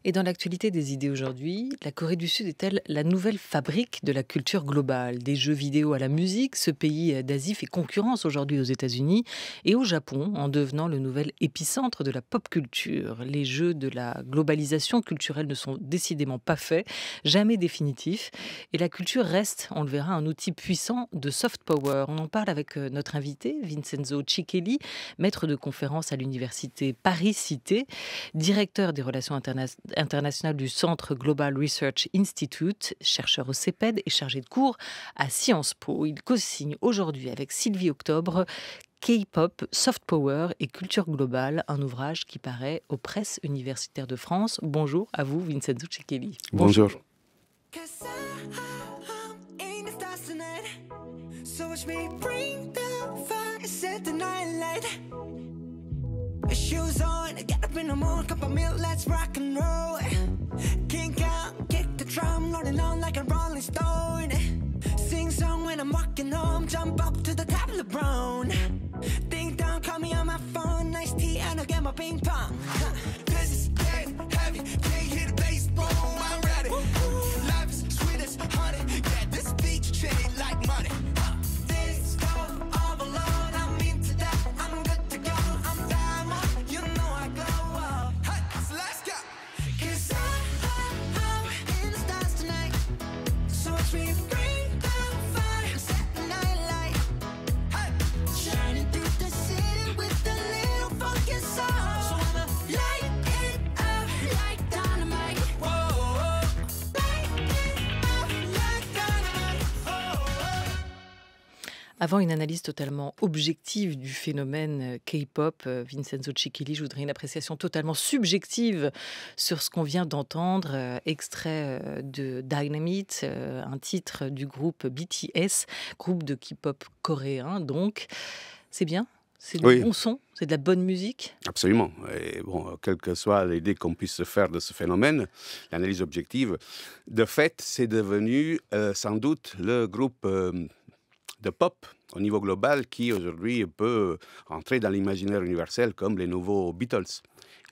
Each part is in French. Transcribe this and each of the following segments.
Et dans l'actualité des idées aujourd'hui, la Corée du Sud est-elle la nouvelle fabrique de la culture globale? Des jeux vidéo à la musique, ce pays d'Asie fait concurrence aujourd'hui aux États-Unis et au Japon en devenant le nouvel épicentre de la pop culture. Les jeux de la globalisation culturelle ne sont décidément pas faits, jamais définitifs. Et la culture reste, on le verra, un outil puissant de soft power. On en parle avec notre invité, Vincenzo Ciccheli, maître de conférence à l'université Paris-Cité, directeur des relations international du Centre Global Research Institute, chercheur au CEPED et chargé de cours à Sciences Po. Il co-signe aujourd'hui avec Sylvie Octobre K-pop, Soft Power et Culture Globale, un ouvrage qui paraît aux presses universitaires de France. Bonjour à vous, Vincenzo Ciccheli. Bonjour. Shoes on, get up in the morning, cup of milk, let's rock and roll. Kink out, kick the drum, rolling on like a rolling stone. Sing song when I'm walking home, jump up to the top of the brown. Ding dong, call me on my phone, nice tea and I'll get my ping pong. This is getting heavy, can't hear the bass, boom, I'm ready. Life is sweet as honey, yeah, this beach treated like money. This go all alone, I'm into that, I'm good to go, I'm down. Avant une analyse totalement objective du phénomène K-pop, Vincenzo Ciccheli, je voudrais une appréciation totalement subjective sur ce qu'on vient d'entendre, extrait de Dynamite, un titre du groupe BTS, groupe de K-pop coréen. Donc, c'est bien? C'est du bon son? C'est de la bonne musique? Absolument. Et bon, quelle que soit l'idée qu'on puisse se faire de ce phénomène, l'analyse objective, de fait, c'est devenu sans doute le groupe de pop au niveau global qui aujourd'hui peut entrer dans l'imaginaire universel comme les nouveaux Beatles.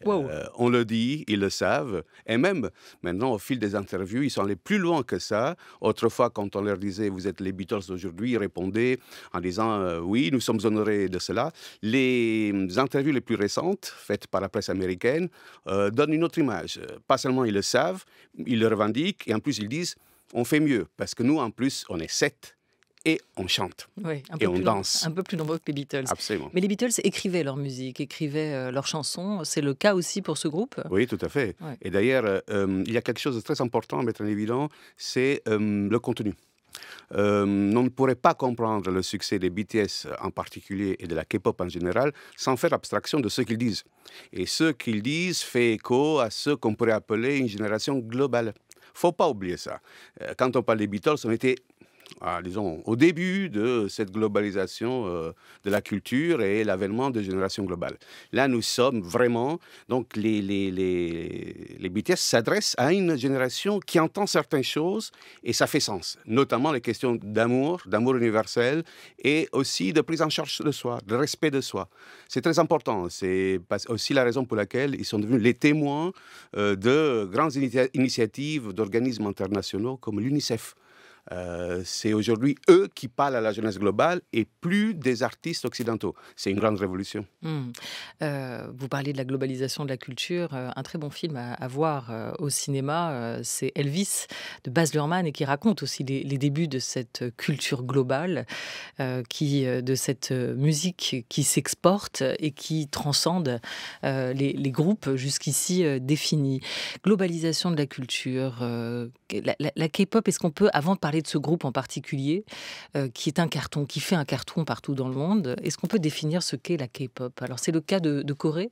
Wow. On le dit, ils le savent, et même maintenant au fil des interviews, ils sont allés plus loin que ça. Autrefois, quand on leur disait vous êtes les Beatles d'aujourd'hui, ils répondaient en disant oui, nous sommes honorés de cela. Les interviews les plus récentes, faites par la presse américaine, donnent une autre image. Pas seulement ils le savent, ils le revendiquent, et en plus ils disent on fait mieux, parce que nous en plus on est 7. Et on chante, et on danse. Un peu plus nombreux que les Beatles. Absolument. Mais les Beatles écrivaient leur musique, écrivaient leurs chansons. C'est le cas aussi pour ce groupe? Oui, tout à fait. Ouais. Et d'ailleurs, il y a quelque chose de très important à mettre en évidence, c'est le contenu. On ne pourrait pas comprendre le succès des BTS en particulier et de la K-pop en général sans faire abstraction de ce qu'ils disent. Et ce qu'ils disent fait écho à ce qu'on pourrait appeler une génération globale. Il ne faut pas oublier ça. Quand on parle des Beatles, on était... disons, au début de cette globalisation de la culture et l'avènement de générations globales. Là, nous sommes vraiment... Donc, les BTS s'adressent à une génération qui entend certaines choses et ça fait sens. Notamment les questions d'amour universel et aussi de prise en charge de soi, de respect de soi. C'est très important. C'est aussi la raison pour laquelle ils sont devenus les témoins de grandes initiatives d'organismes internationaux comme l'UNICEF. C'est aujourd'hui eux qui parlent à la jeunesse globale et plus des artistes occidentaux. C'est une grande révolution. Vous parlez de la globalisation de la culture. Un très bon film à voir au cinéma, c'est Elvis de Baz Luhrmann et qui raconte aussi les débuts de cette culture globale, de cette musique qui s'exporte et qui transcende les groupes jusqu'ici définis. Globalisation de la culture, la K-pop, est-ce qu'on peut, avant de parler de ce groupe en particulier, qui est un carton, qui fait un carton partout dans le monde, est-ce qu'on peut définir ce qu'est la K-pop? Alors, c'est le cas de Corée?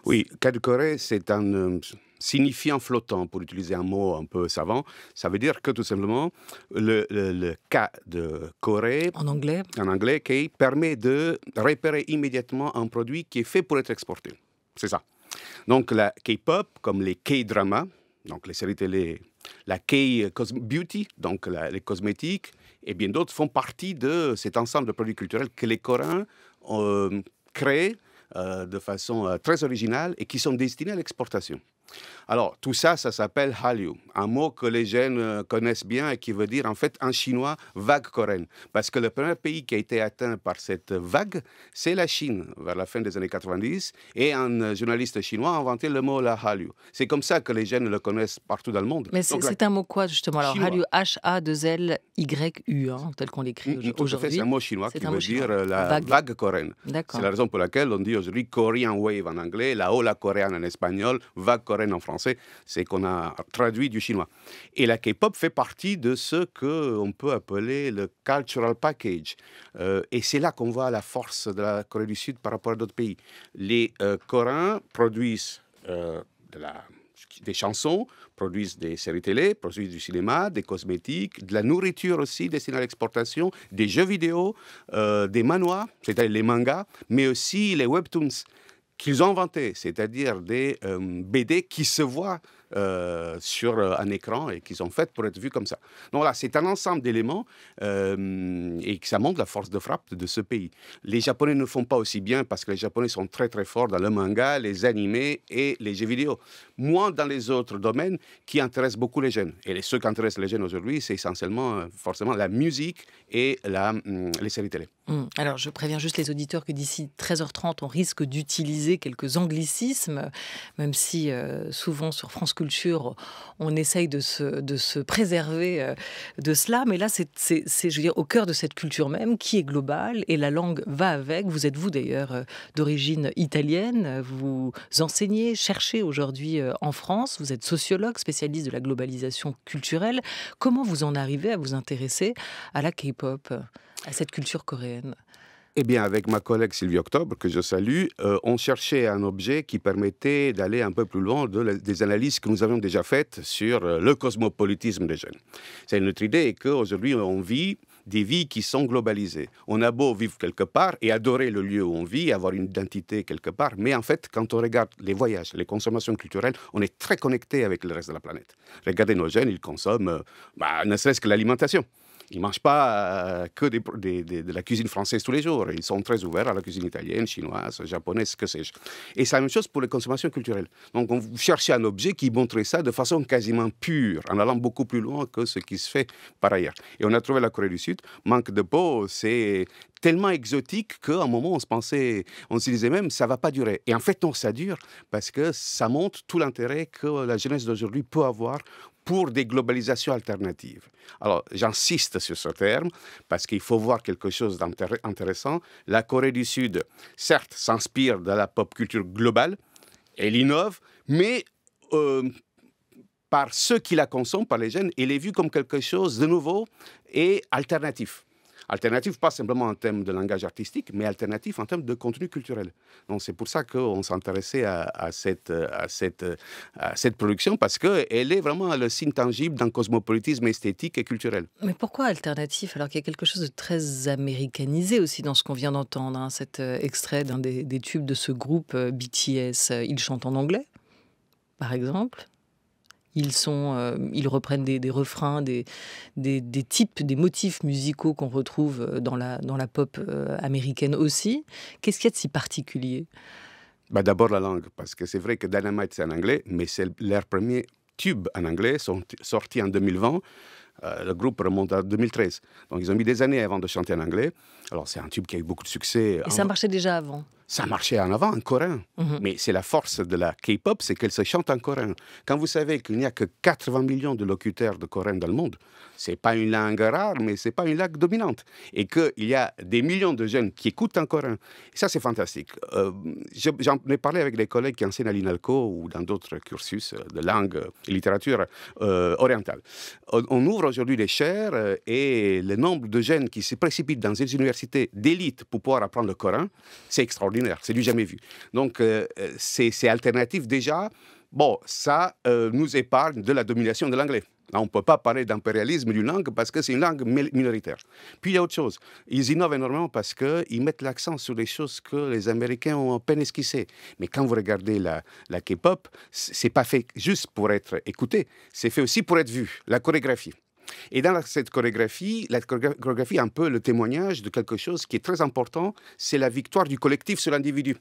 Oui, le cas de Corée, c'est un signifiant flottant, pour utiliser un mot un peu savant, ça veut dire que tout simplement, le K de Corée, En anglais, K, permet de repérer immédiatement un produit qui est fait pour être exporté. C'est ça. Donc la K-pop, comme les K-dramas, donc les séries télé, la K-beauty, donc les cosmétiques, et bien d'autres font partie de cet ensemble de produits culturels que les Coréens créent de façon très originale et qui sont destinés à l'exportation. Alors, tout ça, ça s'appelle Hallyu, un mot que les jeunes connaissent bien et qui veut dire en fait en chinois vague coréenne. Parce que le premier pays qui a été atteint par cette vague, c'est la Chine, vers la fin des années 90. Et un journaliste chinois a inventé le mot la Hallyu. C'est comme ça que les jeunes le connaissent partout dans le monde. mais Donc, c'est un mot quoi justement? Alors, Chinois. Hallyu, H-A-2-L-Y-U, tel qu'on l'écrit tout à fait, aujourd'hui. c'est un mot chinois C'est qui un veut mot dire chinois. la vague coréenne. D'accord. C'est la raison pour laquelle on dit aujourd'hui Korean Wave en anglais, la ola coréenne en espagnol, vague coréenne en français. C'est qu'on a traduit du chinois. Et la K-pop fait partie de ce qu'on peut appeler le cultural package. Et c'est là qu'on voit la force de la Corée du Sud par rapport à d'autres pays. Les Coréens produisent des chansons, produisent des séries télé, produisent du cinéma, des cosmétiques, de la nourriture aussi destinée à l'exportation, des jeux vidéo, des manhwas, c'est-à-dire les mangas, mais aussi les webtoons qu'ils ont inventés, c'est-à-dire des BD qui se voient sur un écran et qui sont faites pour être vues comme ça. Donc là, c'est un ensemble d'éléments et ça montre la force de frappe de ce pays. Les Japonais ne font pas aussi bien parce que les Japonais sont très très forts dans le manga, les animés et les jeux vidéo. Moins dans les autres domaines qui intéressent beaucoup les jeunes. Et ceux qui intéressent les jeunes aujourd'hui, c'est essentiellement forcément la musique et les séries télé. Alors, je préviens juste les auditeurs que d'ici 13h30, on risque d'utiliser quelques anglicismes, même si souvent sur France Culture, on essaye de se préserver de cela. Mais là, c'est, je veux dire, au cœur de cette culture même, qui est globale, et la langue va avec. Vous êtes, vous d'ailleurs, d'origine italienne. Vous enseignez, cherchez aujourd'hui en France. Vous êtes sociologue, spécialiste de la globalisation culturelle. Comment vous en arrivez à vous intéresser à la K-pop, à cette culture coréenne? Eh bien, avec ma collègue Sylvie Octobre, que je salue, on cherchait un objet qui permettait d'aller un peu plus loin des analyses que nous avions déjà faites sur le cosmopolitisme des jeunes. C'est notre idée qu'aujourd'hui, on vit des vies qui sont globalisées. On a beau vivre quelque part et adorer le lieu où on vit, avoir une identité quelque part, mais en fait, quand on regarde les voyages, les consommations culturelles, on est très connecté avec le reste de la planète. Regardez nos jeunes, ils consomment ne serait-ce que l'alimentation. Ils ne mangent pas que de la cuisine française tous les jours. Ils sont très ouverts à la cuisine italienne, chinoise, japonaise, que sais-je. Et c'est la même chose pour les consommations culturelles. Donc, on cherchait un objet qui montrait ça de façon quasiment pure, en allant beaucoup plus loin que ce qui se fait par ailleurs. Et on a trouvé la Corée du Sud. Manque de peau, c'est tellement exotique qu'à un moment, on se disait même, ça ne va pas durer. Et en fait, non, ça dure, parce que ça montre tout l'intérêt que la jeunesse d'aujourd'hui peut avoir pour des globalisations alternatives. Alors, j'insiste sur ce terme, parce qu'il faut voir quelque chose d'intéressant. La Corée du Sud, certes, s'inspire de la pop culture globale, elle innove, mais par ceux qui la consomment, par les jeunes, elle est vue comme quelque chose de nouveau et alternatif. Alternatif, pas simplement en termes de langage artistique, mais alternatif en termes de contenu culturel. Donc c'est pour ça qu'on s'intéressait à cette production, parce qu'elle est vraiment le signe tangible d'un cosmopolitisme esthétique et culturel. Mais pourquoi alternatif, alors qu'il y a quelque chose de très américanisé aussi dans ce qu'on vient d'entendre, cet extrait d'un des tubes de ce groupe BTS. Ils chantent en anglais, par exemple. Ils reprennent des refrains, des types, des motifs musicaux qu'on retrouve dans la pop américaine aussi. Qu'est-ce qu'il y a de si particulier? D'abord la langue, parce que c'est vrai que Dynamite c'est en anglais, mais c'est leur premier tube en anglais, sorti en 2020. Le groupe remonte à 2013. Donc ils ont mis des années avant de chanter en anglais. Alors c'est un tube qui a eu beaucoup de succès. Et ça marchait déjà avant? Ça marchait en avant, en coréen. Mais c'est la force de la K-pop, c'est qu'elle se chante en coréen. Quand vous savez qu'il n'y a que 80 millions de locuteurs de coréen dans le monde, c'est pas une langue rare, mais c'est pas une langue dominante. Et qu'il y a des millions de jeunes qui écoutent en coréen. Et ça, c'est fantastique. J'en ai parlé avec des collègues qui enseignent à l'INALCO ou dans d'autres cursus de langue et littérature orientale. On ouvre aujourd'hui des chaires et le nombre de jeunes qui se précipitent dans des universités d'élite pour pouvoir apprendre le coréen, c'est extraordinaire. C'est du jamais vu. Donc, c'est alternatif déjà Bon, ça nous épargne de la domination de l'anglais. On ne peut pas parler d'impérialisme d'une langue parce que c'est une langue minoritaire. Puis il y a autre chose. Ils innovent énormément parce qu'ils mettent l'accent sur des choses que les Américains ont à peine esquissées. Mais quand vous regardez la K-pop, c'est pas fait juste pour être écouté, c'est fait aussi pour être vu, la chorégraphie. Et dans cette chorégraphie, la chorégraphie est un peu le témoignage de quelque chose qui est très important, c'est la victoire du collectif sur l'individu.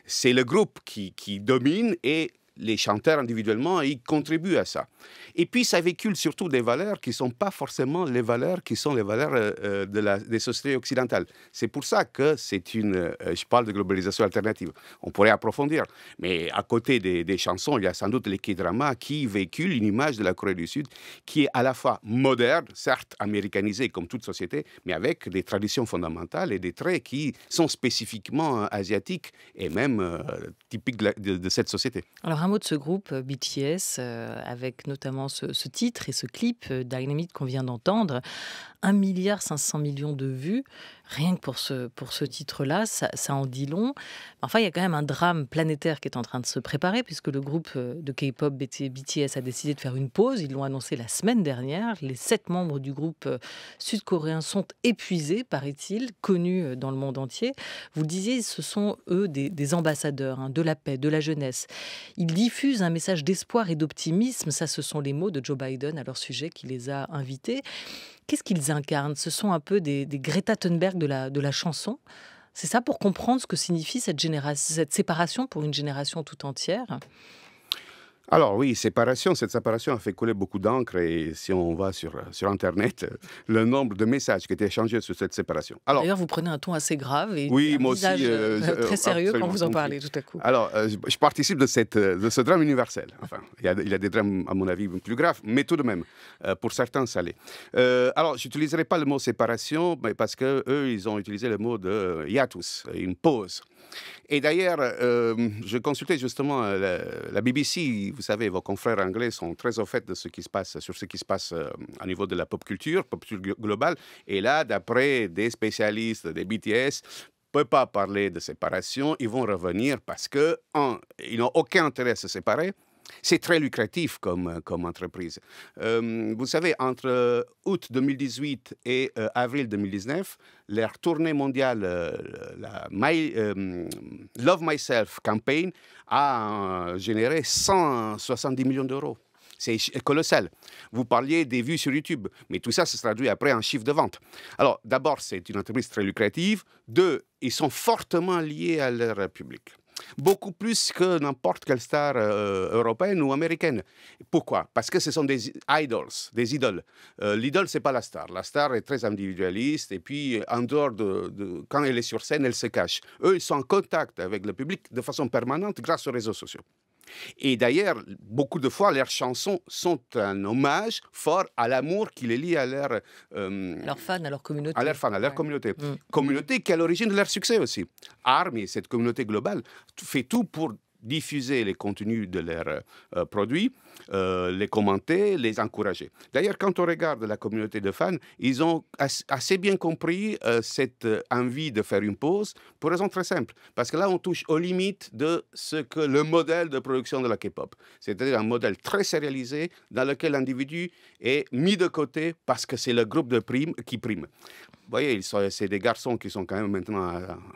C'est le groupe qui domine et les chanteurs individuellement, ils contribuent à ça. Et puis, ça véhicule surtout des valeurs qui ne sont pas forcément les valeurs qui sont les valeurs des sociétés occidentales. C'est pour ça que c'est je parle de globalisation alternative. On pourrait approfondir. Mais à côté des chansons, il y a sans doute les K-dramas qui véhiculent une image de la Corée du Sud qui est à la fois moderne, certes américanisée comme toute société, mais avec des traditions fondamentales et des traits qui sont spécifiquement asiatiques et même typiques de cette société. Alors un mot de ce groupe BTS, avec notamment ce titre et ce clip Dynamite qu'on vient d'entendre, 1,5 milliard de vues, rien que pour ce titre-là, ça en dit long. Enfin, il y a quand même un drame planétaire qui est en train de se préparer, puisque le groupe de K-pop BTS a décidé de faire une pause. Ils l'ont annoncé la semaine dernière. Les 7 membres du groupe sud-coréen sont épuisés, paraît-il, connus dans le monde entier. Vous le disiez, ce sont eux des ambassadeurs de la paix, de la jeunesse. Ils diffusent un message d'espoir et d'optimisme. Ça, ce sont les mots de Joe Biden à leur sujet qui les a invités. Qu'est-ce qu'ils incarnent? Ce sont un peu des Greta Thunberg de la chanson. C'est ça, pour comprendre ce que signifie cette séparation pour une génération tout entière? Alors oui, cette séparation a fait couler beaucoup d'encre et si on va sur Internet, le nombre de messages qui étaient échangés sur cette séparation. Alors, d'ailleurs, vous prenez un ton assez grave et oui, un moi visage aussi, très sérieux quand absolument. vous en parlez tout à coup. Alors, je participe de ce drame universel. Enfin, il y a des drames, à mon avis, plus graves, mais tout de même, pour certains, ça l'est. Alors, je n'utiliserai pas le mot séparation, mais parce qu'eux, ils ont utilisé le mot de hiatus, une pause. Et d'ailleurs, je consultais justement la BBC. Vous savez, vos confrères anglais sont très au fait de ce qui se passe, sur ce qui se passe au niveau de la pop culture globale. Et là, d'après des spécialistes des BTS, ne peut pas parler de séparation. Ils vont revenir parce que, ils n'ont aucun intérêt à se séparer. C'est très lucratif comme entreprise. Vous savez, entre août 2018 et avril 2019, leur tournée mondiale, la Love Myself campaign, a généré 170 millions d'euros. C'est colossal. Vous parliez des vues sur YouTube, mais tout ça se traduit après en chiffre de vente. Alors, d'abord, c'est une entreprise très lucrative. 2, ils sont fortement liés à leur public. Beaucoup plus que n'importe quelle star européenne ou américaine. Pourquoi? Parce que ce sont des idoles. L'idole, ce n'est pas la star. La star est très individualiste et puis, en dehors quand elle est sur scène, elle se cache. Eux, ils sont en contact avec le public de façon permanente grâce aux réseaux sociaux. Et d'ailleurs, beaucoup de fois, leurs chansons sont un hommage fort à l'amour qui les lie à leurs fans, à leur communauté. À leurs fans, à leur communauté. Communauté qui est à l'origine de leur succès aussi. ARMY, cette communauté globale, fait tout pour diffuser les contenus de leurs produits, les commenter, les encourager. D'ailleurs, quand on regarde la communauté de fans, ils ont assez bien compris cette envie de faire une pause pour raison très simple. Parce que là, on touche aux limites de ce que le modèle de production de la K-pop. C'est-à-dire un modèle très sérialisé dans lequel l'individu est mis de côté parce que c'est le groupe qui prime. Vous voyez, c'est des garçons qui sont quand même maintenant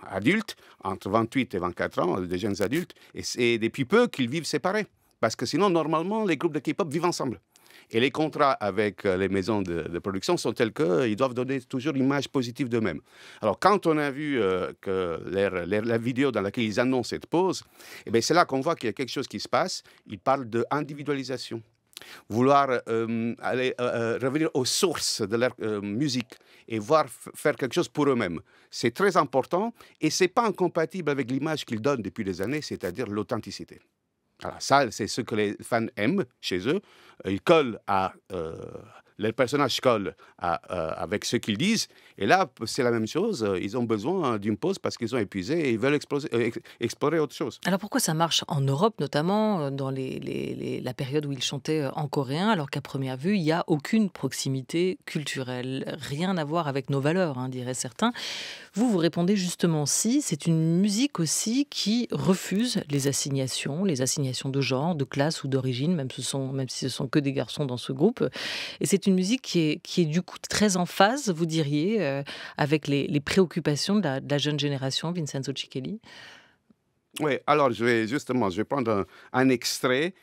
adultes, entre 28 et 24 ans, des jeunes adultes, et c'est depuis peu qu'ils vivent séparés. Parce que sinon, normalement, les groupes de K-pop vivent ensemble. Et les contrats avec les maisons de production sont tels qu'ils doivent donner toujours une image positive d'eux-mêmes. Alors, quand on a vu que la vidéo dans laquelle ils annoncent cette pause, eh bien, c'est là qu'on voit qu'il y a quelque chose qui se passe. Ils parlent d'individualisation. Vouloir revenir aux sources de leur musique et faire quelque chose pour eux-mêmes. C'est très important et ce n'est pas incompatible avec l'image qu'ils donnent depuis des années, c'est-à-dire l'authenticité. Alors ça, c'est ce que les fans aiment chez eux. Ils collent les personnages collent avec ce qu'ils disent. Et là, c'est la même chose. Ils ont besoin d'une pause parce qu'ils sont épuisés et ils veulent explorer autre chose. Alors pourquoi ça marche en Europe, notamment dans la période où ils chantaient en coréen, alors qu'à première vue, il n'y a aucune proximité culturelle, rien à voir avec nos valeurs, diraient certains. Vous répondez justement si, c'est une musique aussi qui refuse les assignations de genre, de classe ou d'origine, même si ce sont que des garçons dans ce groupe. Et c'est une musique qui est du coup très en phase, vous diriez, avec les préoccupations de la jeune génération, Vincenzo Cichelli. Oui, alors je vais prendre un extrait,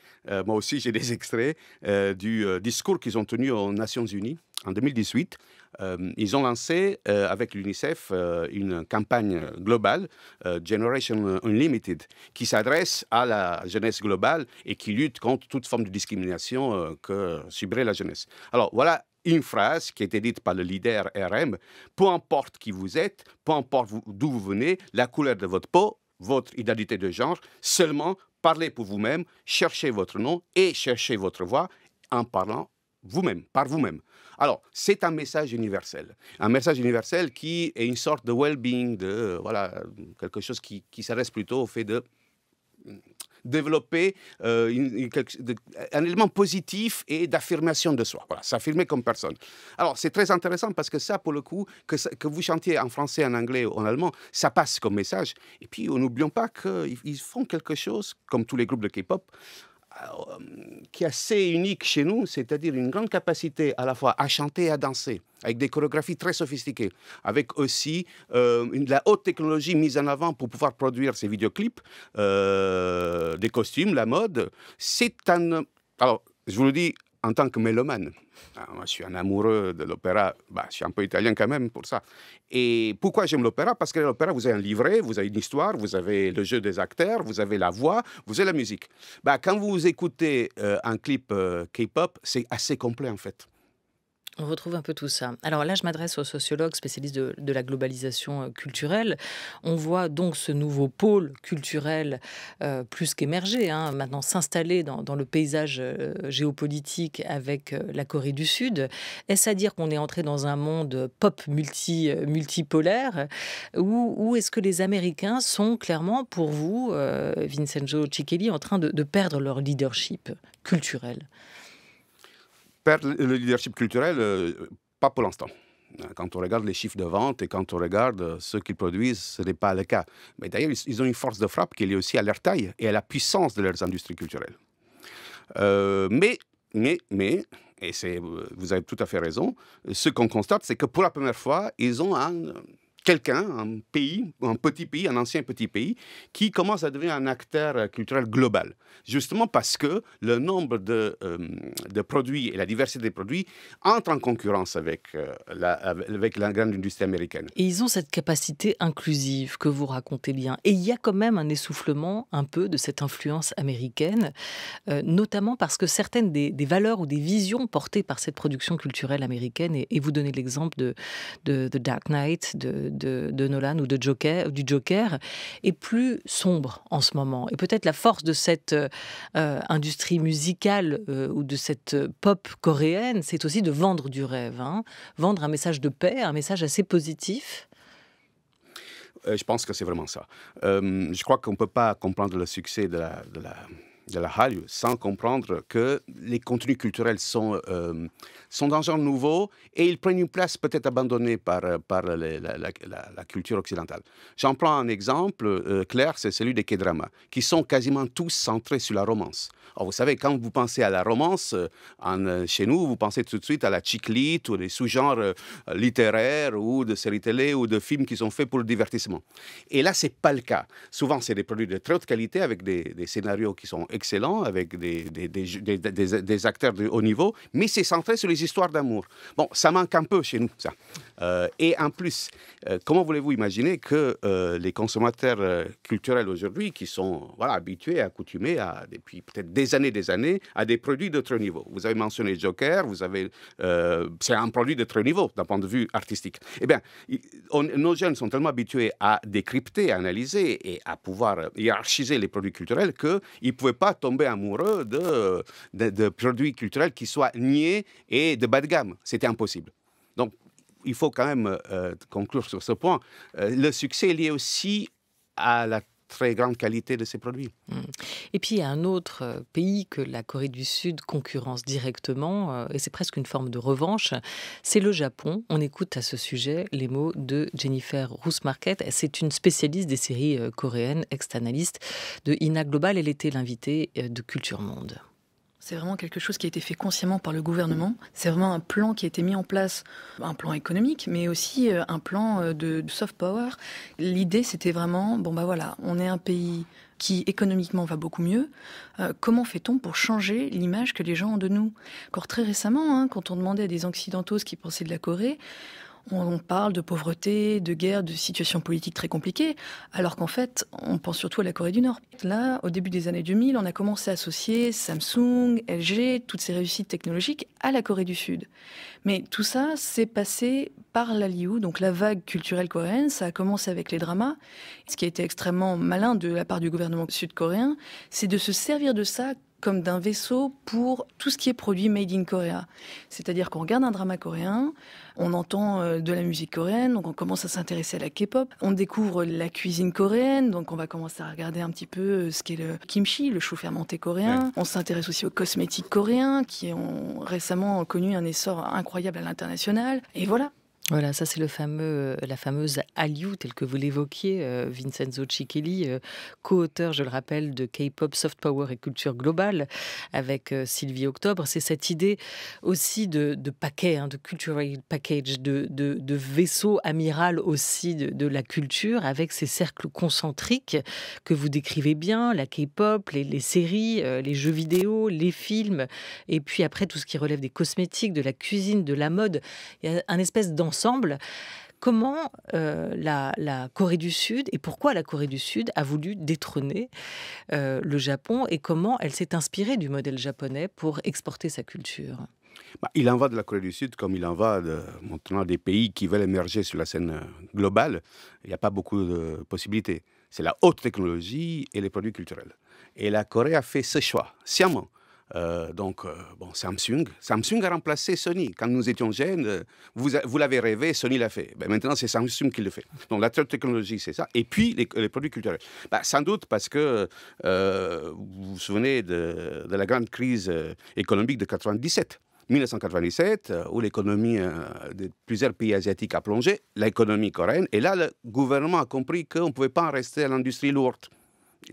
moi aussi j'ai des extraits, du discours qu'ils ont tenu aux Nations Unies en 2018. Ils ont lancé avec l'UNICEF une campagne globale, Generation Unlimited, qui s'adresse à la jeunesse globale et qui lutte contre toute forme de discrimination que subirait la jeunesse. Alors voilà une phrase qui a été dite par le leader RM: peu importe qui vous êtes, peu importe d'où vous venez, la couleur de votre peau, votre identité de genre, seulement parlez pour vous-même, cherchez votre nom et cherchez votre voix en parlant vous-même, par vous-même. Alors, c'est un message universel qui est une sorte de well-being, voilà, quelque chose qui s'adresse plutôt au fait de développer un élément positif et d'affirmation de soi. Voilà, s'affirmer comme personne. Alors, c'est très intéressant parce que ça, pour le coup, que vous chantiez en français, en anglais ou en allemand, ça passe comme message. Et puis, n'oublions pas qu'ils font quelque chose, comme tous les groupes de K-pop, qui est assez unique chez nous, c'est-à-dire une grande capacité à la fois à chanter et à danser, avec des chorégraphies très sophistiquées, avec aussi de la haute technologie mise en avant pour pouvoir produire ces vidéoclips, des costumes, la mode. Alors, je vous le dis en tant que mélomane. Moi, je suis un amoureux de l'opéra. Je suis un peu italien quand même pour ça. Et pourquoi j'aime l'opéra? Parce que l'opéra, vous avez un livret, vous avez une histoire, vous avez le jeu des acteurs, vous avez la voix, vous avez la musique. Quand vous écoutez un clip K-pop, c'est assez complet en fait. On retrouve un peu tout ça. Alors là, je m'adresse aux sociologues spécialistes de la globalisation culturelle. On voit donc ce nouveau pôle culturel plus qu'émerger, maintenant s'installer dans le paysage géopolitique avec la Corée du Sud. Est-ce à dire qu'on est entré dans un monde pop multipolaire ou est-ce que les Américains sont clairement, pour vous, Vincenzo Cichelli, en train de perdre leur leadership culturel? Perdre le leadership culturel, pas pour l'instant. Quand on regarde les chiffres de vente et quand on regarde ce qu'ils produisent, ce n'est pas le cas. Mais d'ailleurs, ils ont une force de frappe qui est liée aussi à leur taille et à la puissance de leurs industries culturelles. Mais, et vous avez tout à fait raison, ce qu'on constate, c'est que pour la première fois, ils ont un petit pays, un ancien petit pays, qui commence à devenir un acteur culturel global. Justement parce que le nombre de produits et la diversité des produits entrent en concurrence avec la grande industrie américaine. Et ils ont cette capacité inclusive que vous racontez bien. Et il y a quand même un essoufflement un peu de cette influence américaine, notamment parce que certaines des valeurs ou des visions portées par cette production culturelle américaine, et vous donnez l'exemple de The Dark Knight, de Nolan ou du Joker, est plus sombre en ce moment. Et peut-être la force de cette industrie musicale ou de cette pop coréenne, c'est aussi de vendre du rêve, vendre un message de paix, un message assez positif. Je pense que c'est vraiment ça. Je crois qu'on ne peut pas comprendre le succès de la Hallyu sans comprendre que les contenus culturels sont d'un genre nouveau et ils prennent une place peut-être abandonnée par la culture occidentale. J'en prends un exemple clair, c'est celui des K-dramas, qui sont quasiment tous centrés sur la romance. Alors, vous savez, quand vous pensez à la romance, chez nous, vous pensez tout de suite à la chick lit ou des sous-genres littéraires ou de séries télé ou de films qui sont faits pour le divertissement. Et là, ce n'est pas le cas. Souvent, c'est des produits de très haute qualité avec des scénarios qui sont excellents, avec des acteurs de haut niveau, mais c'est centré sur les histoires d'amour. Bon, ça manque un peu chez nous, ça. Et en plus, comment voulez-vous imaginer que les consommateurs culturels aujourd'hui, qui sont habitués, accoutumés depuis peut-être des années, à des produits de très haut niveau. Vous avez mentionné Joker, c'est un produit de très haut niveau d'un point de vue artistique. Eh bien, nos jeunes sont tellement habitués à décrypter, à analyser et à pouvoir hiérarchiser les produits culturels qu'ils ne pouvaient pas tomber amoureux de produits culturels qui soient niais et de bas de gamme. C'était impossible. Donc, il faut quand même conclure sur ce point. Le succès est lié aussi à la très grande qualité de ces produits. Et puis il y a un autre pays que la Corée du Sud concurrence directement, et c'est presque une forme de revanche, c'est le Japon. On écoute à ce sujet les mots de Jennifer Roos-Marquette. C'est une spécialiste des séries coréennes, ex-analyste de INA Global. Elle était l'invitée de Culture Monde. C'est vraiment quelque chose qui a été fait consciemment par le gouvernement. C'est vraiment un plan qui a été mis en place, un plan économique, mais aussi un plan de soft power. L'idée, c'était vraiment, on est un pays qui économiquement va beaucoup mieux. Comment fait-on pour changer l'image que les gens ont de nous ? Encore très récemment, quand on demandait à des Occidentaux ce qu'ils pensaient de la Corée, on parle de pauvreté, de guerre, de situations politiques très compliquées, alors qu'en fait, on pense surtout à la Corée du Nord. Là, au début des années 2000, on a commencé à associer Samsung, LG, toutes ces réussites technologiques à la Corée du Sud. Mais tout ça s'est passé par l'Hallyu, donc la vague culturelle coréenne. Ça a commencé avec les dramas. Ce qui a été extrêmement malin de la part du gouvernement sud-coréen, c'est de se servir de ça comme d'un vaisseau pour tout ce qui est produit made in Korea. C'est-à-dire qu'on regarde un drama coréen, on entend de la musique coréenne, donc on commence à s'intéresser à la K-pop, on découvre la cuisine coréenne, donc on va commencer à regarder un petit peu ce qu'est le kimchi, le chou fermenté coréen. Ouais. On s'intéresse aussi aux cosmétiques coréens, qui ont récemment connu un essor incroyable à l'international. Et voilà. Voilà, ça c'est la fameuse Hallyu, telle que vous l'évoquiez, Vincenzo Cichelli, co-auteur, je le rappelle, de K-pop, Soft Power et Culture Globale, avec Sylvie Octobre. C'est cette idée aussi de paquet, de cultural package, de vaisseau amiral aussi de la culture, avec ces cercles concentriques que vous décrivez bien, la K-pop, les séries, les jeux vidéo, les films, et puis après tout ce qui relève des cosmétiques, de la cuisine, de la mode. Il y a un espèce d'ensemble. Comment la Corée du Sud et pourquoi la Corée du Sud a voulu détrôner le Japon et comment elle s'est inspirée du modèle japonais pour exporter sa culture ? Il en va de la Corée du Sud comme il en va maintenant des pays qui veulent émerger sur la scène globale. Il n'y a pas beaucoup de possibilités. C'est la haute technologie et les produits culturels. Et la Corée a fait ce choix, sciemment. Samsung a remplacé Sony. Quand nous étions jeunes, vous l'avez rêvé, Sony l'a fait. Maintenant, c'est Samsung qui le fait. Donc, la technologie, c'est ça. Et puis, les produits culturels. Sans doute parce que vous vous souvenez de la grande crise économique de 1997, où l'économie de plusieurs pays asiatiques a plongé, l'économie coréenne. Et là, le gouvernement a compris qu'on ne pouvait pas en rester à l'industrie lourde.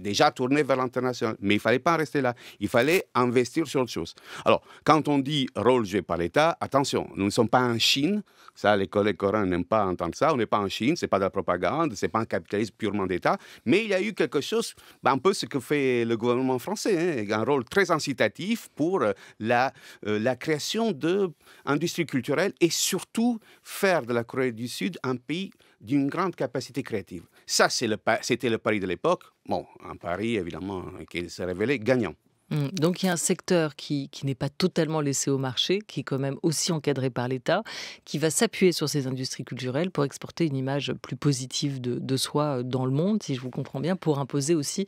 Déjà tourné vers l'international. Mais il ne fallait pas rester là. Il fallait investir sur autre chose. Alors, quand on dit rôle joué par l'État, attention, nous ne sommes pas en Chine. Ça, les collègues coréens n'aiment pas entendre ça. On n'est pas en Chine, ce n'est pas de la propagande, ce n'est pas un capitalisme purement d'État. Mais il y a eu quelque chose, un peu ce que fait le gouvernement français, un rôle très incitatif pour la création d'industries culturelles et surtout faire de la Corée du Sud un pays d'une grande capacité créative. Ça, c'était le pari de l'époque. Bon, un pari, évidemment, qui s'est révélé gagnant. Donc il y a un secteur qui n'est pas totalement laissé au marché, qui est quand même aussi encadré par l'État, qui va s'appuyer sur ces industries culturelles pour exporter une image plus positive de soi dans le monde, si je vous comprends bien, pour imposer aussi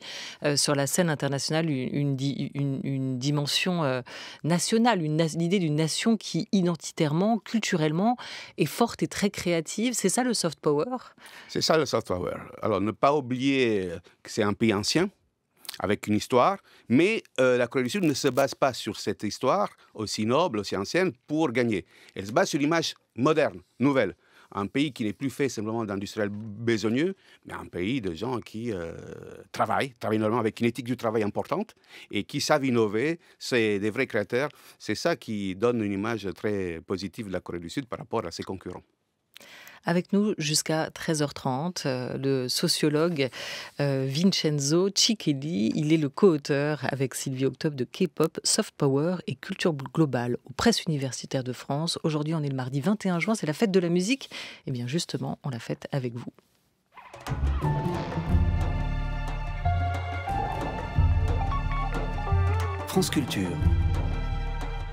sur la scène internationale une dimension nationale, l'idée d'une nation qui identitairement, culturellement, est forte et très créative. C'est ça le soft power ? C'est ça le soft power. Alors ne pas oublier que c'est un pays ancien, avec une histoire, mais la Corée du Sud ne se base pas sur cette histoire aussi noble, aussi ancienne, pour gagner. Elle se base sur l'image moderne, nouvelle. Un pays qui n'est plus fait simplement d'industriels besogneux, mais un pays de gens qui travaillent énormément avec une éthique du travail importante et qui savent innover. C'est des vrais créateurs. C'est ça qui donne une image très positive de la Corée du Sud par rapport à ses concurrents. Avec nous jusqu'à 13h30, le sociologue Vincenzo Cichelli. Il est le co-auteur avec Sylvie Octobre de K-pop, Soft Power et Culture Globale aux Presses universitaires de France. Aujourd'hui, on est le mardi 21 juin, c'est la fête de la musique. Et bien justement, on la fête avec vous. France Culture.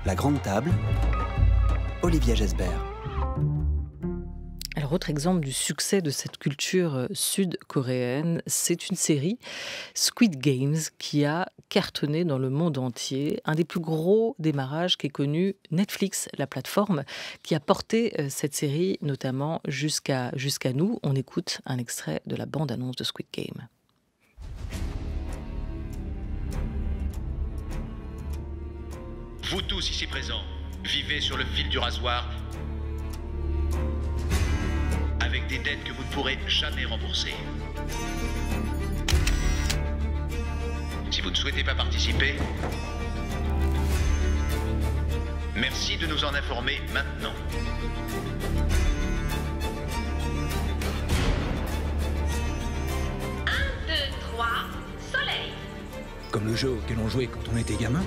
La Grande Table. Olivia Gesbert. Alors, autre exemple du succès de cette culture sud-coréenne, c'est une série, Squid Games, qui a cartonné dans le monde entier. Un des plus gros démarrages qu'ait connu Netflix, la plateforme, qui a porté cette série notamment jusqu'à nous. On écoute un extrait de la bande-annonce de Squid Game. Vous tous ici présents, vivez sur le fil du rasoir avec des dettes que vous ne pourrez jamais rembourser. Si vous ne souhaitez pas participer, merci de nous en informer maintenant. Soleil. Comme le jeu auquel on jouait quand on était gamin.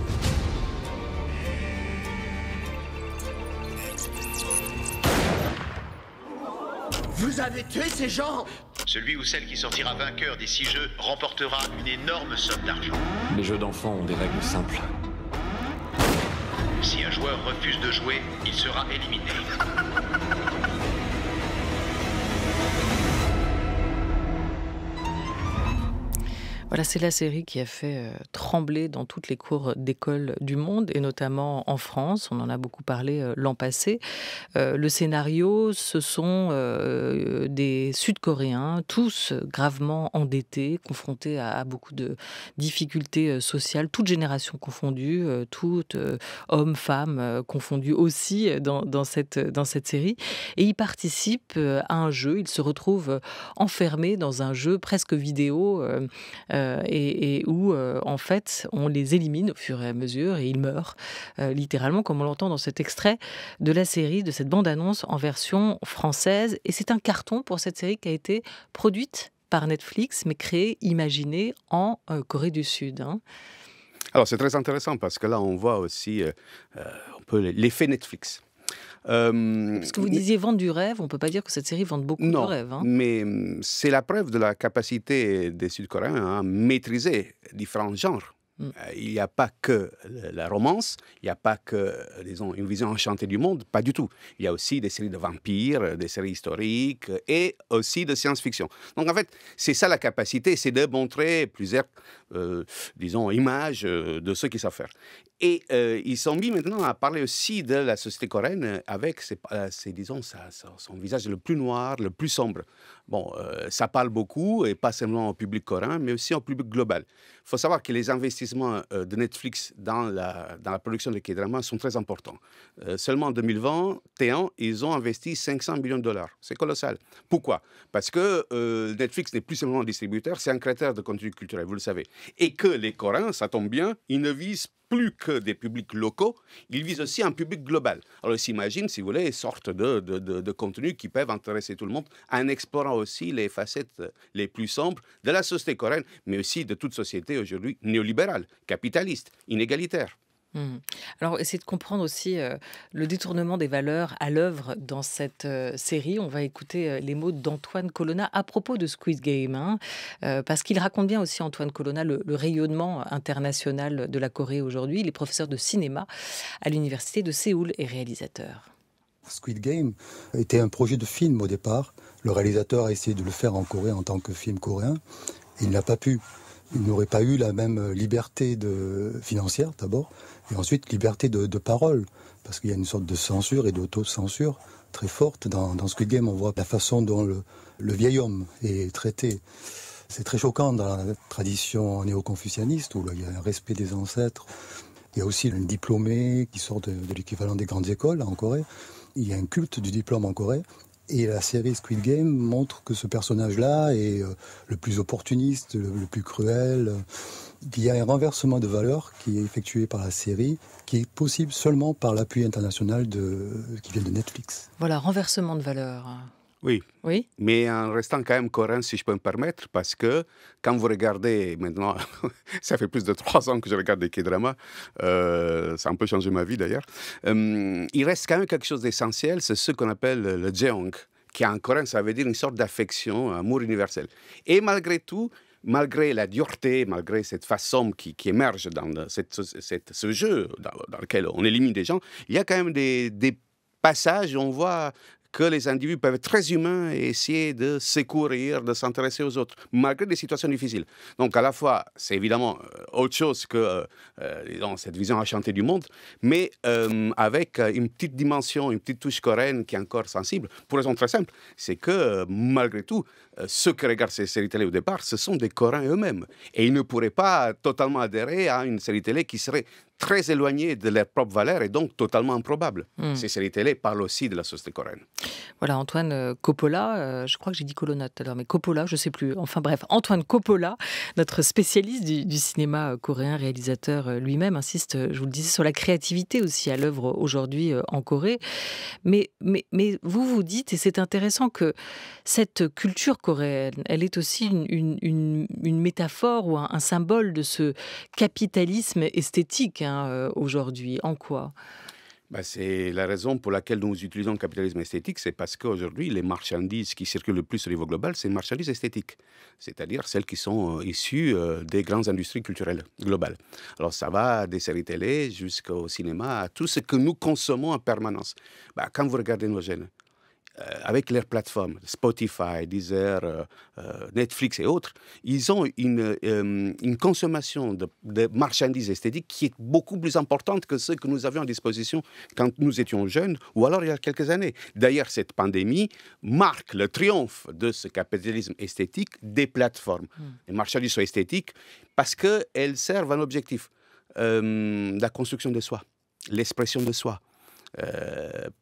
Vous avez tué ces gens! Celui ou celle qui sortira vainqueur des 6 jeux remportera une énorme somme d'argent. Les jeux d'enfants ont des règles simples. Si un joueur refuse de jouer, il sera éliminé. Voilà, c'est la série qui a fait trembler dans toutes les cours d'école du monde, et notamment en France. On en a beaucoup parlé l'an passé. Le scénario, ce sont des Sud-Coréens, tous gravement endettés, confrontés à beaucoup de difficultés sociales, toutes générations confondues, toutes hommes, femmes confondus aussi dans cette série. Et ils participent à un jeu. Ils se retrouvent enfermés dans un jeu presque vidéo et où, en fait, on les élimine au fur et à mesure et ils meurent, littéralement, comme on l'entend dans cet extrait de la série, de cette bande-annonce en version française. Et c'est un carton pour cette série qui a été produite par Netflix, mais créée, imaginée en Corée du Sud. Alors, c'est très intéressant parce que là, on voit aussi un peu l'effet Netflix. Parce que vous disiez vendre du rêve, on ne peut pas dire que cette série vende beaucoup de rêves. Mais c'est la preuve de la capacité des Sud-Coréens à maîtriser différents genres. Il n'y a pas que la romance, il n'y a pas que, disons, une vision enchantée du monde, pas du tout. Il y a aussi des séries de vampires, des séries historiques et aussi de science-fiction. Donc en fait, c'est ça la capacité, c'est de montrer plusieurs, disons, images de ceux qui savent faire. Et ils sont mis maintenant à parler aussi de la société coréenne avec, disons, son visage le plus noir, le plus sombre. Bon, ça parle beaucoup, et pas seulement au public coréen, mais aussi au public global. Il faut savoir que les investissements de Netflix dans la production de K-dramas sont très importants. Seulement en 2021, ils ont investi 500 millions de dollars. C'est colossal. Pourquoi? Parce que Netflix n'est plus seulement un distributeur, c'est un créateur de contenu culturel, vous le savez. Et que les Coréens, ça tombe bien, ils ne visent plus que des publics locaux, ils visent aussi un public global. Alors, ils s'imaginent, si vous voulez, une sorte de contenus qui peuvent intéresser tout le monde, en explorant aussi les facettes les plus sombres de la société coréenne, mais aussi de toute société aujourd'hui néolibérale, capitaliste, inégalitaire. Alors, essayez de comprendre aussi le détournement des valeurs à l'œuvre dans cette série. On va écouter les mots d'Antoine Colonna à propos de Squid Game, parce qu'il raconte bien aussi, Antoine Colonna, le rayonnement international de la Corée aujourd'hui. Il est professeur de cinéma à l'université de Séoul et réalisateur. Squid Game était un projet de film au départ. Le réalisateur a essayé de le faire en Corée en tant que film coréen. Il n'a pas pu. Il n'aurait pas eu la même liberté financière d'abord, et ensuite liberté de parole, parce qu'il y a une sorte de censure et d'autocensure très forte. Dans Squid Game, on voit la façon dont le vieil homme est traité. C'est très choquant dans la tradition néo-confucianiste, où il y a un respect des ancêtres. Il y a aussi un diplômé qui sort de l'équivalent des grandes écoles en Corée. Il y a un culte du diplôme en Corée. Et la série Squid Game montre que ce personnage-là est le plus opportuniste, le plus cruel. Il y a un renversement de valeurs qui est effectué par la série, qui est possible seulement par l'appui international qui vient de Netflix. Voilà, renversement de valeurs. Oui. Oui, mais en restant quand même coréen, si je peux me permettre, parce que quand vous regardez maintenant, ça fait plus de 3 ans que je regarde des K-dramas, ça a un peu changé ma vie d'ailleurs, il reste quand même quelque chose d'essentiel, c'est ce qu'on appelle le jeong, qui en coréen, ça veut dire une sorte d'affection, un amour universel. Et malgré tout, malgré la dureté, malgré cette façon qui émerge dans ce jeu dans lequel on élimine des gens, il y a quand même des passages où on voit que les individus peuvent être très humains et essayer de secourir, de s'intéresser aux autres, malgré des situations difficiles. Donc à la fois, c'est évidemment autre chose que disons, cette vision enchantée du monde, mais avec une petite dimension, une petite touche coréenne qui est encore sensible, pour raison très simple, c'est que malgré tout, ceux qui regardent ces séries télé au départ, ce sont des Coréens eux-mêmes. Et ils ne pourraient pas totalement adhérer à une série télé qui serait très éloignée de leurs propres valeurs et donc totalement improbable. Ces séries télé parlent aussi de la société coréenne. Voilà, Antoine Coppola, je crois que j'ai dit Colonna tout à l'heure, mais Coppola, je ne sais plus. Enfin bref, Antoine Coppola, notre spécialiste du cinéma coréen, réalisateur lui-même, insiste, je vous le disais, sur la créativité aussi à l'œuvre aujourd'hui en Corée. Mais vous dites, et c'est intéressant, que cette culture coréenne, elle est aussi une métaphore ou un symbole de ce capitalisme esthétique aujourd'hui. En quoi ? C'est la raison pour laquelle nous utilisons le capitalisme esthétique, c'est parce qu'aujourd'hui, les marchandises qui circulent le plus au niveau global, c'est les marchandises esthétiques, c'est-à-dire celles qui sont issues des grandes industries culturelles globales. Alors ça va des séries télé jusqu'au cinéma, à tout ce que nous consommons en permanence. Quand vous regardez nos jeunes, avec leurs plateformes, Spotify, Deezer, Netflix et autres, ils ont une consommation de marchandises esthétiques qui est beaucoup plus importante que ce que nous avions à disposition quand nous étions jeunes ou alors il y a quelques années. D'ailleurs, cette pandémie marque le triomphe de ce capitalisme esthétique des plateformes. Les marchandises sont esthétiques parce qu'elles servent un objectif, la construction de soi, l'expression de soi.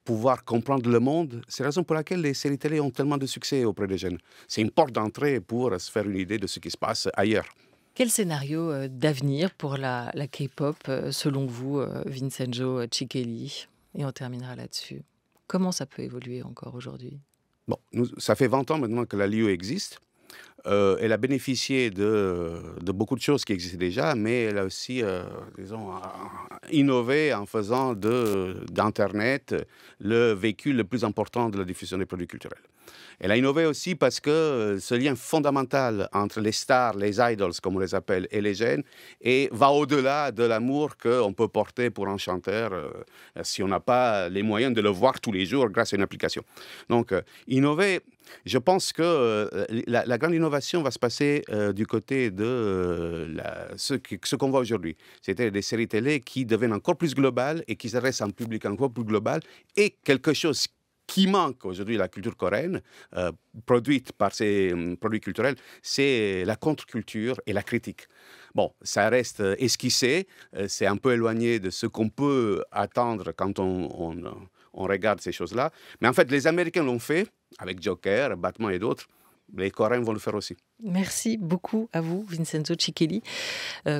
Pouvoir comprendre le monde, c'est la raison pour laquelle les séries télé ont tellement de succès auprès des jeunes. C'est une porte d'entrée pour se faire une idée de ce qui se passe ailleurs. Quel scénario d'avenir pour la K-pop, selon vous, Vincenzo Cichelli ? Et on terminera là-dessus. Comment ça peut évoluer encore aujourd'hui ? Ça fait 20 ans maintenant que la Liu existe. Elle a bénéficié de beaucoup de choses qui existaient déjà, mais elle a aussi, innové en faisant d'Internet le véhicule le plus important de la diffusion des produits culturels. Elle a innové aussi parce que ce lien fondamental entre les stars, les idols, comme on les appelle, et les jeunes, va au-delà de l'amour qu'on peut porter pour un chanteur si on n'a pas les moyens de le voir tous les jours grâce à une application. Donc, innover, je pense que la grande innovation va se passer du côté de ce qu'on voit aujourd'hui. C'est-à-dire des séries télé qui deviennent encore plus globales et qui s'adressent à un public encore plus global et quelque chose qui manque aujourd'hui à la culture coréenne, produite par ces produits culturels, c'est la contre-culture et la critique. Ça reste esquissé, c'est un peu éloigné de ce qu'on peut attendre quand on regarde ces choses-là. Mais en fait, les Américains l'ont fait, avec Joker, Batman et d'autres. Les Coréens vont le faire aussi. Merci beaucoup à vous, Vincenzo Cichelli,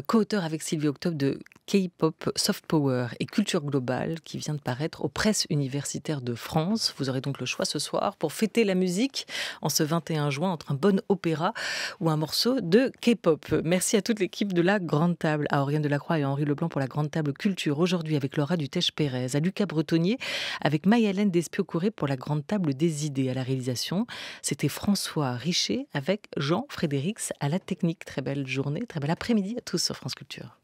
co-auteur avec Sylvie Octobre de K-pop, Soft Power et Culture Globale, qui vient de paraître aux Presses universitaires de France. Vous aurez donc le choix ce soir pour fêter la musique en ce 21 juin entre un bon opéra ou un morceau de K-pop. Merci à toute l'équipe de la Grande Table, à Auriane Delacroix et à Henri Leblanc pour la Grande Table Culture. Aujourd'hui avec Laura Dutèche-Pérez, à Lucas Bretonnier avec Maï-Hélène Despiau-Couré pour la Grande Table des idées. À la réalisation, c'était François Richer avec Jean Frédérix à la technique. Très belle journée, très bel après-midi à tous sur France Culture.